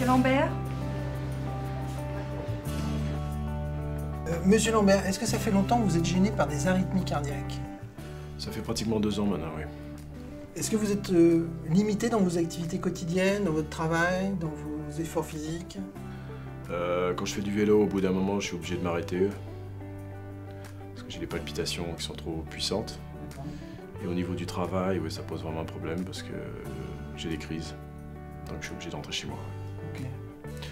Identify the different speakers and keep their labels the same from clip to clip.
Speaker 1: Monsieur Lambert?
Speaker 2: Monsieur Lambert, est-ce que ça fait longtemps que vous êtes gêné par des arythmies cardiaques?
Speaker 3: Ça fait pratiquement 2 ans maintenant, oui.
Speaker 2: Est-ce que vous êtes limité dans vos activités quotidiennes, dans votre travail, dans vos efforts physiques?
Speaker 3: Quand je fais du vélo, au bout d'un moment, je suis obligé de m'arrêter. Parce que j'ai des palpitations qui sont trop puissantes. Et au niveau du travail, oui, ça pose vraiment un problème parce que j'ai des crises. Donc je suis obligé d'entrer chez moi.
Speaker 2: Okay.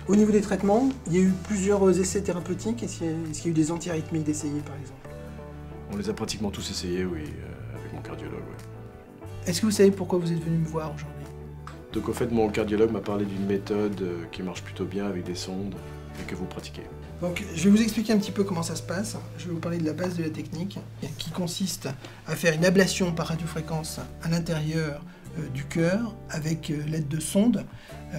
Speaker 2: Au niveau des traitements, il y a eu plusieurs essais thérapeutiques. Est-ce qu'il y a eu des antiarythmiques d'essayer, par exemple?
Speaker 3: On les a pratiquement tous essayés, oui, avec mon cardiologue, oui.
Speaker 2: Est-ce que vous savez pourquoi vous êtes venu me voir aujourd'hui?
Speaker 3: Donc au fait, mon cardiologue m'a parlé d'une méthode qui marche plutôt bien avec des sondes et que vous pratiquez.
Speaker 2: Donc je vais vous expliquer un petit peu comment ça se passe. Je vais vous parler de la base de la technique qui consiste à faire une ablation par radiofréquence à l'intérieur du cœur avec l'aide de sondes.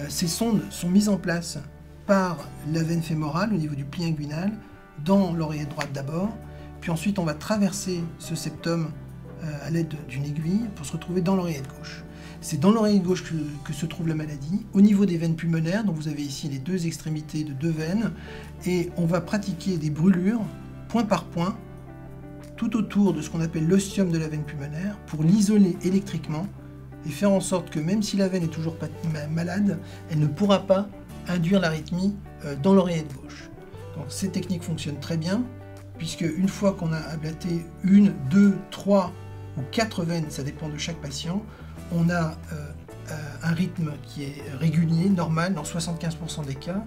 Speaker 2: Ces sondes sont mises en place par la veine fémorale au niveau du pli inguinal, dans l'oreillette droite d'abord, puis ensuite on va traverser ce septum à l'aide d'une aiguille pour se retrouver dans l'oreillette gauche. C'est dans l'oreillette gauche que se trouve la maladie, au niveau des veines pulmonaires, donc vous avez ici les deux extrémités de 2 veines, et on va pratiquer des brûlures, point par point, tout autour de ce qu'on appelle l'ostium de la veine pulmonaire, pour l'isoler électriquement, et faire en sorte que même si la veine est toujours pas malade, elle ne pourra pas induire l'arythmie dans l'oreillette gauche. Donc cette technique fonctionne très bien, puisque une fois qu'on a ablaté 1, 2, 3 ou 4 veines, ça dépend de chaque patient, on a un rythme qui est régulier, normal, dans 75% des cas,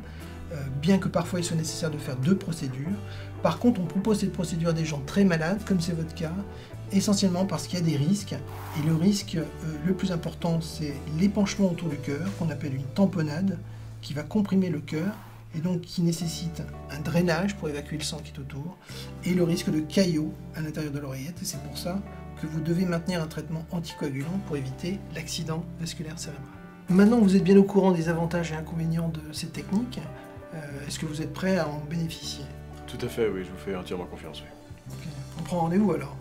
Speaker 2: bien que parfois il soit nécessaire de faire 2 procédures. Par contre, on propose cette procédure à des gens très malades, comme c'est votre cas, essentiellement parce qu'il y a des risques. Et le risque le plus important, c'est l'épanchement autour du cœur, qu'on appelle une tamponnade, qui va comprimer le cœur, et donc qui nécessite un drainage pour évacuer le sang qui est autour, et le risque de caillots à l'intérieur de l'oreillette, et c'est pour ça que vous devez maintenir un traitement anticoagulant pour éviter l'accident vasculaire cérébral. Maintenant, vous êtes bien au courant des avantages et inconvénients de cette technique. Est-ce que vous êtes prêt à en bénéficier?
Speaker 3: Tout à fait, oui, je vous fais entièrement confiance, oui.
Speaker 2: Okay. On prend rendez-vous alors?